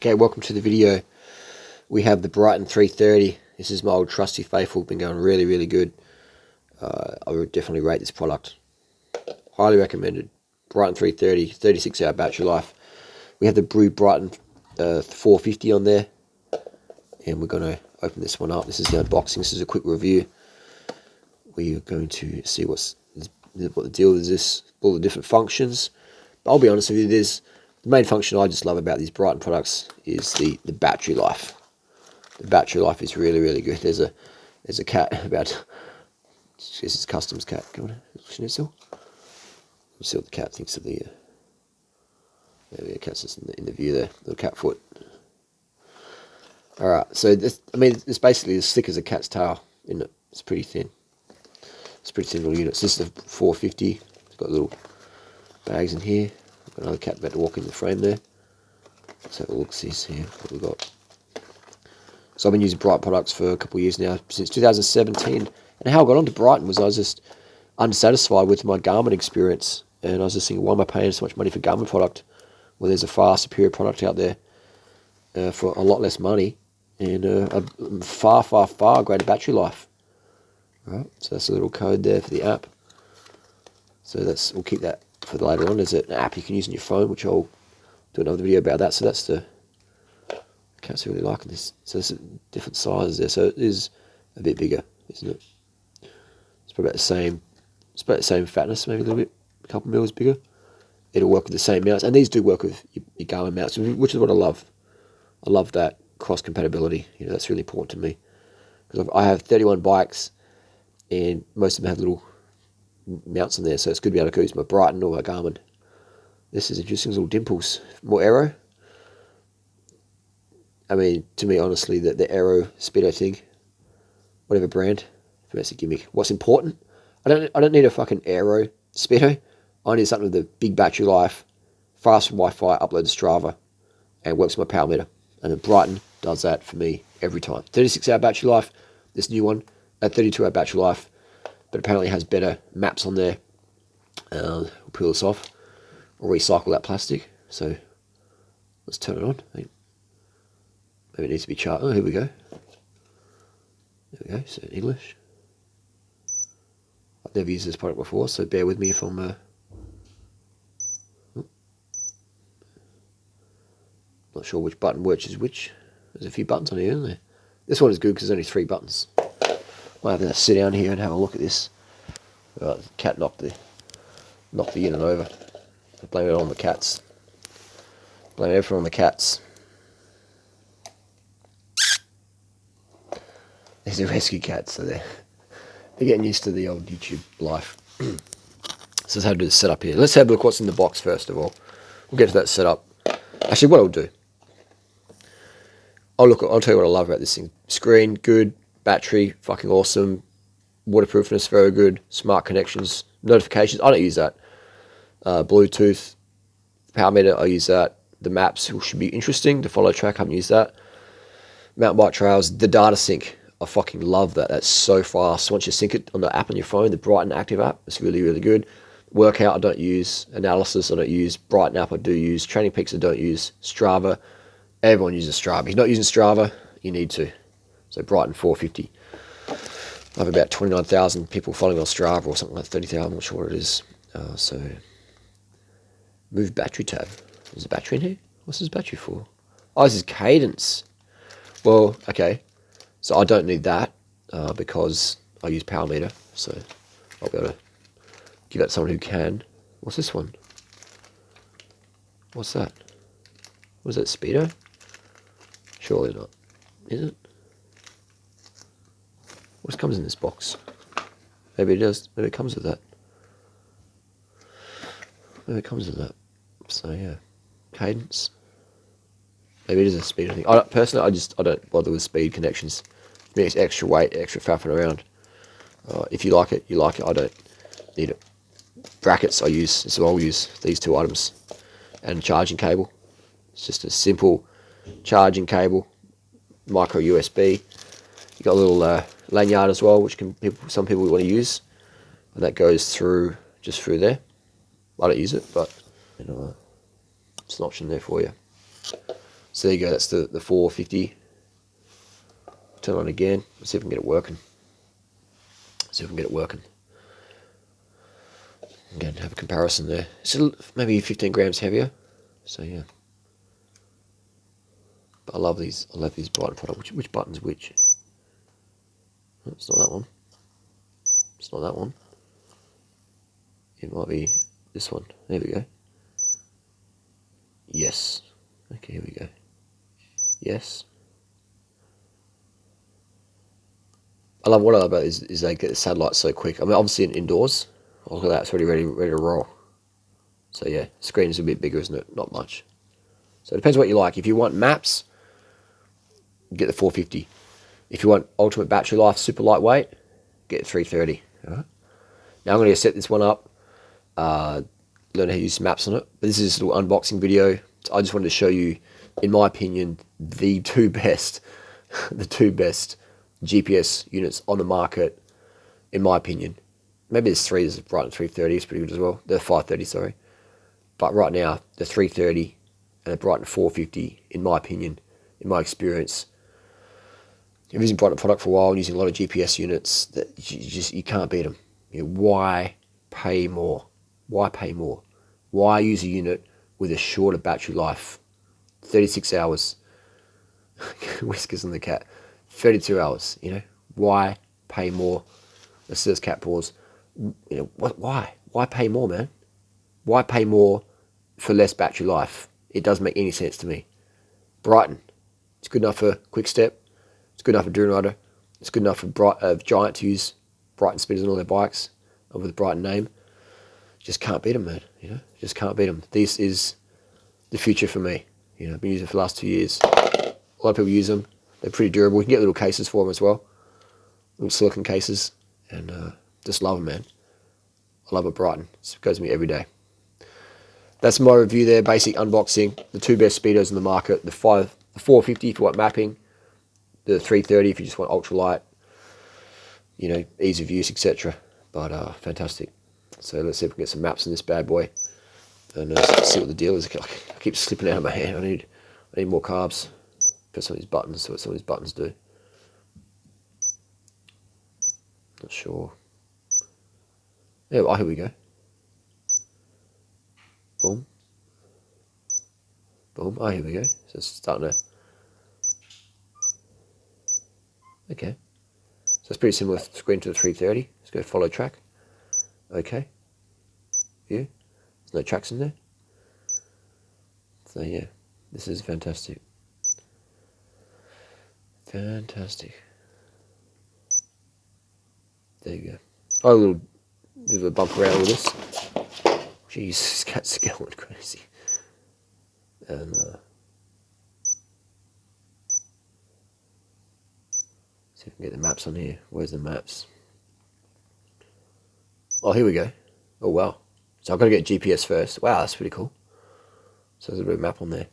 Okay, welcome to the video. We have the Bryton 330. This is my old trusty faithful, been going really good. I would definitely rate this product. Highly recommended. Bryton 330, 36-hour battery life. We have the Bryton 450 on there. And we're going to open this one up. This is the unboxing. This is a quick review. We are going to see what the deal is. This all the different functions. But I'll be honest with you, the main function I just love about these Bryton products is the battery life. The battery life is really good. There's a cat about. This is customs cat. Come on, Schnitzel. Let's see what the cat thinks of the. There we go. Cat's just in the view there. Little cat foot. All right. So this, it's basically as thick as a cat's tail, isn't it? It's pretty thin. It's pretty thin little units. This is the 450. It's got little bags in here. Got another cat about to walk in the frame there. Let's have a look. See here what we've got. So I've been using Bryton products for a couple of years now, since 2017. And how I got onto Bryton was I was just unsatisfied with my Garmin experience. And I was just thinking, why am I paying so much money for Garmin product when there's a far superior product out there for a lot less money and a far greater battery life. Right, so that's a little code there for the app. So we'll keep that for later on. There's an app you can use on your phone, which I'll do another video about that. So that's the cat's really liking this. So there's different sizes there. So it is a bit bigger, isn't it? It's probably about the same. It's about the same fatness, maybe a little bit, a couple mils bigger. It'll work with the same mounts, and these do work with your Garmin mounts, which is what I love. I love that cross compatibility. You know, that's really important to me because I have 31 bikes, and most of them have little mounts on there, so it's good to be able to use my Bryton or my Garmin. This is interesting, little dimples, more aero. I mean, to me, honestly, the aero speedo thing, whatever brand, for me, that's a gimmick. What's important? I don't need a fucking aero speedo. I need something with a big battery life, fast Wi-Fi, upload to Strava, and works with my power meter. And then Bryton does that for me every time. 36-hour battery life. This new one, a 32-hour battery life, but apparently has better maps on there. We'll peel this off or recycle that plastic. So let's turn it on. Maybe it needs to be charged. Oh, here we go. There we go. So English. I've never used this product before, so bear with me if I'm. Not sure which button works is which. There's a few buttons on here, isn't there? This one is good because there's only 3 buttons. Might have to sit down here and have a look at this. The cat knocked the unit over. I blame it on the cats. Blame everything on the cats. These are rescue cats, so they're getting used to the old YouTube life. So let's how to do the setup here. Let's have a look what's in the box first of all. We'll get to that setup. Actually, what I'll do, I'll tell you what I love about this thing. Screen, good. Battery, fucking awesome. Waterproofness, very good. Smart connections. Notifications, I don't use that. Bluetooth. Power meter, I use that. The maps should be interesting. The follow track, I haven't used that. Mountain bike trails. The data sync, I fucking love that. That's so fast. Once you sync it on the app on your phone, the Bryton Active app, it's really good. Workout, I don't use. Analysis, I don't use. Bryton app, I do use. Training Peaks, I don't use. Strava, everyone uses Strava. If you're not using Strava, you need to. So Bryton 450. I have about 29,000 people following on Strava or something like 30,000. I'm not sure what it is. So move battery tab. Is a battery in here? What's this battery for? Oh, this is cadence. Well, okay. So I don't need that because I use power meter. So I'll be able to give that to someone who can. What's this one? What's that? Was that speedo? Surely not. Is it? What comes in this box? Maybe it does. Maybe it comes with that. Maybe it comes with that. So yeah, cadence. Maybe it is a speed thing. Personally, I don't bother with speed connections. It means extra weight, extra faffing around. If you like it, you like it. I don't need it. Brackets I use. So I'll use these 2 items and a charging cable. It's just a simple charging cable, micro USB. You got a little lanyard as well, which some people want to use, and that goes through just through there. I don't use it, but you know, it's an option there for you. So there you go, that's the 450. Turn on again, let's see if we can get it working. Again, have a comparison there. So maybe 15 grams heavier. So yeah. But I love these Bryton products. Which button's which? Oh, it's not that one. It's not that one. It might be this one. There we go. Yes. Okay, here we go. Yes. What I love about it is they get the satellite so quick. I mean, obviously indoors. Oh, look at that, it's already ready to roll. So yeah, screen is a bit bigger, isn't it? Not much. So it depends what you like. If you want maps, get the 450. If you want ultimate battery life, super lightweight, get the 330. All right. Now I'm going to set this one up, learn how to use maps on it. But this is a little unboxing video. I just wanted to show you, in my opinion, the two best GPS units on the market, in my opinion. Maybe there's three. There's a Bryton 330, it's pretty good as well. The 530, sorry. But right now, the 330 and the Bryton 450, in my opinion, in my experience, if you're using Bryton product for a while and using a lot of GPS units, that you can't beat them. You know, why pay more? Why pay more? Why use a unit with a shorter battery life? 36 hours. Whiskers on the cat. 32 hours, you know. Why pay more? Let's see those cat paws. You know, why? Why pay more, man? Why pay more for less battery life? It doesn't make any sense to me. Bryton. It's good enough for Quick Step. It's good enough for durianrider. It's good enough for Giant to use Bryton speeders on all their bikes with the Bryton name. Just can't beat them, man. You know, just can't beat them. This is the future for me. You know, I've been using it for the last 2 years. A lot of people use them. They're pretty durable. You can get little cases for them as well, little silicone cases, and just love them, man. I love a Bryton. It goes with me every day. That's my review there. Basic unboxing. The two best speedos in the market. The 450 if you want mapping. The 330 if you just want ultralight. You know, ease of use, etc. But fantastic. So let's see if we can get some maps in this bad boy, and see what the deal is. I keep slipping out of my hand. I need more carbs. Put some of these buttons. See what some of these buttons do. Not sure. Yeah, well, here we go. Boom. Boom. Oh, here we go. So it's starting to... Okay. So it's pretty similar screen to the 330. Let's go follow track. Okay. View. There's no tracks in there. So yeah, this is fantastic. Fantastic. There you go. Oh, a little bit of a bump around with this. Jeez, this cat's going crazy. And see if we can get the maps on here. Where's the maps? Oh, here we go. Oh, wow. So I've got to get GPS first. Wow, that's pretty cool. So there's a bit of a map on there.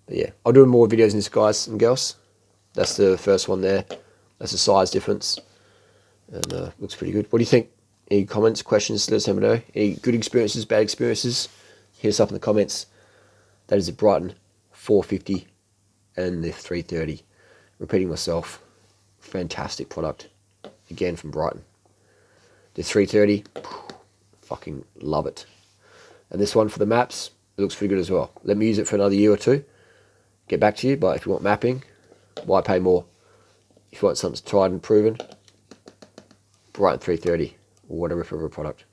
But yeah, I'll do more videos in this, guys and girls. That's the first one there. That's the size difference. And looks pretty good. What do you think? Any comments, questions? Let us know. Any good experiences, bad experiences? Hit us up in the comments. That is the Bryton 450 and the 330. Repeating myself, fantastic product. Again from Bryton. The 330, fucking love it. And this one for the maps, it looks pretty good as well. Let me use it for another year or two. Get back to you, but if you want mapping, why pay more? If you want something tried and proven, Bryton 330 or whatever for a product.